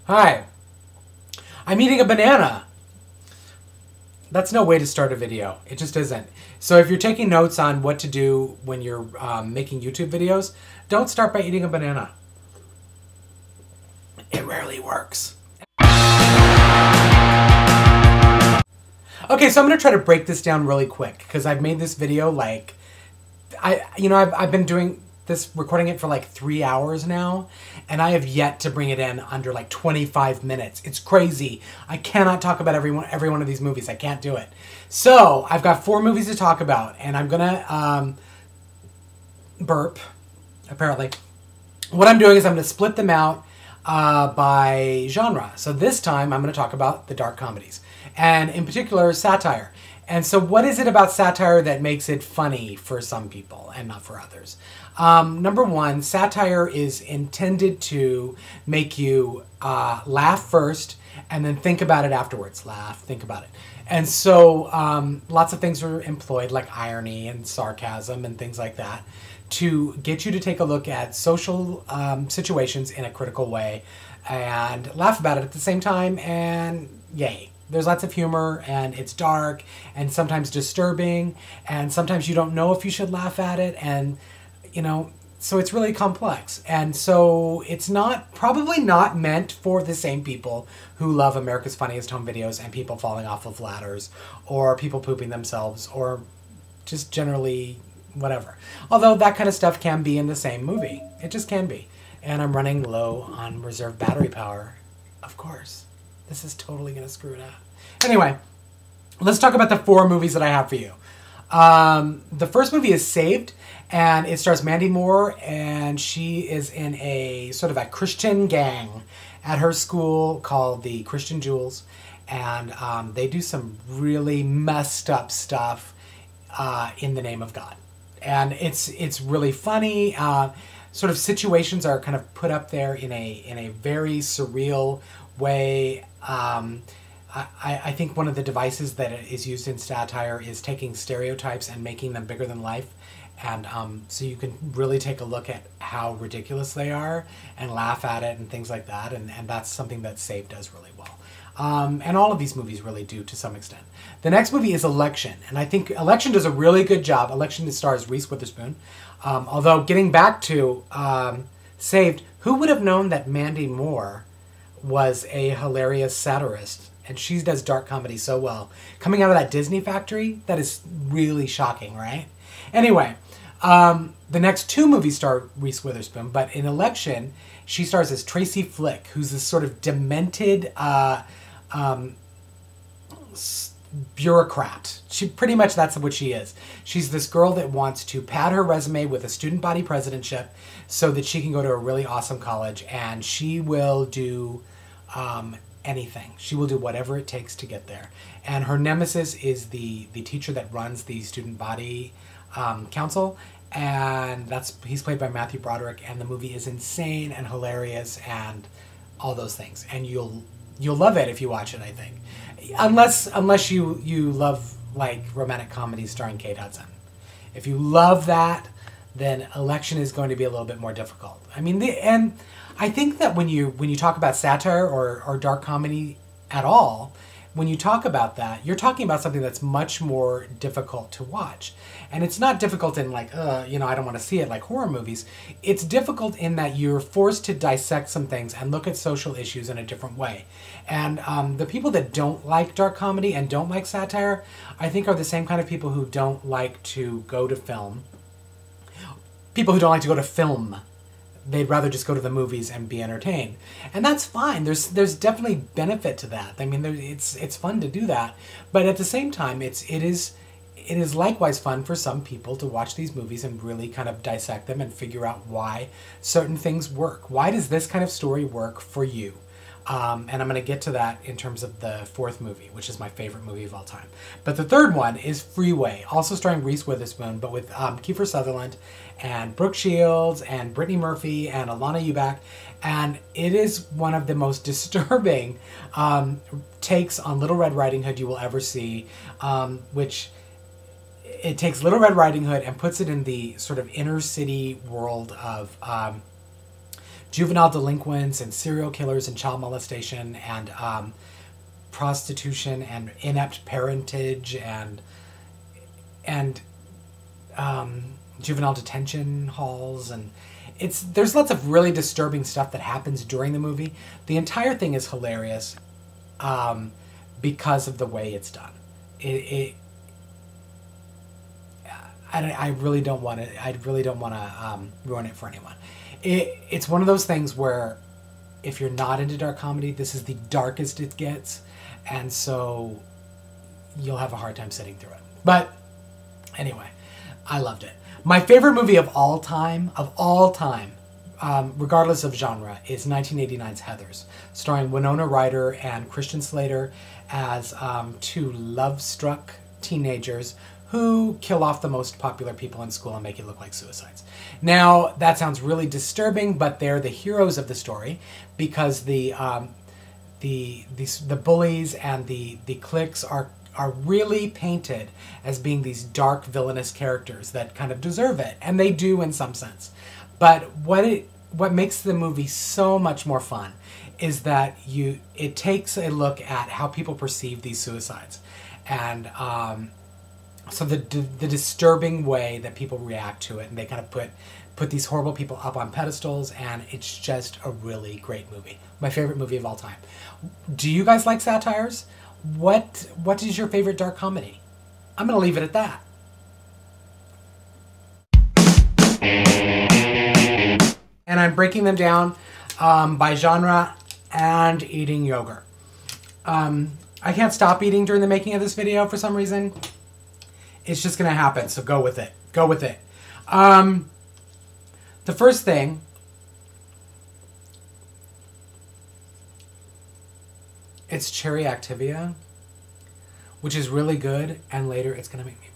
Hi, I'm eating a banana. That's no way to start a video. It just isn't. So if you're taking notes on what to do when you're making YouTube videos, don't start by eating a banana. It rarely works. Okay, so I'm gonna try to break this down really quick because I've made this video like, I've been doing this, recording it for like 3 hours now, and I have yet to bring it in under like 25 minutes. It's crazy. I cannot talk about every one of these movies. I can't do it. So I've got 4 movies to talk about, and I'm gonna burp, apparently. What I'm doing is I'm gonna split them out by genre. So this time I'm gonna talk about the dark comedies, and in particular satire. And so what is it about satire that makes it funny for some people and not for others? Number one, satire is intended to make you laugh first and then think about it afterwards. Laugh, think about it. And so lots of things are employed, like irony and sarcasm and things like that, to get you to take a look at social situations in a critical way and laugh about it at the same time, and yay. There's lots of humor, and it's dark and sometimes disturbing, and sometimes you don't know if you should laugh at it, and so it's really complex. And so it's probably not meant for the same people who love America's Funniest Home Videos and people falling off of ladders or people pooping themselves or just generally whatever. Although that kind of stuff can be in the same movie. It just can be. And I'm running low on reserve battery power, of course. This is totally going to screw it up. Anyway, let's talk about the 4 movies that I have for you. The first movie is Saved, and it stars Mandy Moore, and she is in a sort of a Christian gang at her school called the Christian Jewels, and they do some really messed up stuff in the name of God. And it's really funny. Sort of situations are kind of put up there in a very surreal way. I think one of the devices that is used in satire is taking stereotypes and making them bigger than life. And so you can really take a look at how ridiculous they are and laugh at it and things like that. And that's something that Saved does really well. And all of these movies really do to some extent. The next movie is Election. And I think Election does a really good job. Election stars Reese Witherspoon. Although getting back to Saved, who would have known that Mandy Moore was a hilarious satirist? And she does dark comedy so well. Coming out of that Disney factory, that is really shocking, right? Anyway, the next 2 movies star Reese Witherspoon, but in Election, she stars as Tracy Flick, who's this sort of demented bureaucrat. Pretty much that's what she is. She's this girl that wants to pad her resume with a student body presidentship so that she can go to a really awesome college, and she will do anything. She will do whatever it takes to get there. And her nemesis is the teacher that runs the student body council, and he's played by Matthew Broderick, and the movie is insane and hilarious and all those things. And you'll love it if you watch it, I think. Unless you love like romantic comedies starring Kate Hudson. If you love that, then Election is going to be a little bit more difficult. I mean, and I think that when you talk about satire or dark comedy at all, when you talk about that, you're talking about something that's much more difficult to watch. And it's not difficult in like, I don't want to see it like horror movies. It's difficult in that you're forced to dissect some things and look at social issues in a different way. And the people that don't like dark comedy and don't like satire, I think are the same kind of people who don't like to go to film. People who don't like to go to film. They'd rather just go to the movies and be entertained. And that's fine. There's definitely benefit to that. I mean, it's fun to do that. But at the same time, it is likewise fun for some people to watch these movies and really kind of dissect them and figure out why certain things work. Why does this kind of story work for you? And I'm going to get to that in terms of the 4th movie, which is my favorite movie of all time. But the 3rd one is Freeway, also starring Reese Witherspoon, but with Kiefer Sutherland and Brooke Shields and Brittany Murphy and Alana Eubank. And it is one of the most disturbing takes on Little Red Riding Hood you will ever see, which it takes Little Red Riding Hood and puts it in the sort of inner city world of juvenile delinquents and serial killers and child molestation and prostitution and inept parentage and juvenile detention halls, and there's lots of really disturbing stuff that happens during the movie. The entire thing is hilarious because of the way it's done. I really don't want to. I really don't want to ruin it for anyone. It's one of those things where, if you're not into dark comedy, this is the darkest it gets, and so you'll have a hard time sitting through it. But anyway, I loved it. My favorite movie of all time, regardless of genre, is 1989's Heathers, starring Winona Ryder and Christian Slater as two love-struck teenagers who kill off the most popular people in school and make it look like suicides. Now, that sounds really disturbing, but they're the heroes of the story because the bullies and the cliques are really painted as being these dark, villainous characters that kind of deserve it, and they do in some sense. But what makes the movie so much more fun is that it takes a look at how people perceive these suicides, and so the disturbing way that people react to it, and they kind of put these horrible people up on pedestals, and it's just a really great movie. My favorite movie of all time. Do you guys like satires? What is your favorite dark comedy? I'm going to leave it at that. And I'm breaking them down by genre and eating yogurt. I can't stop eating during the making of this video for some reason. It's just going to happen, so go with it. Go with it. The first thing it's cherry Activia, which is really good, and later it's going to make me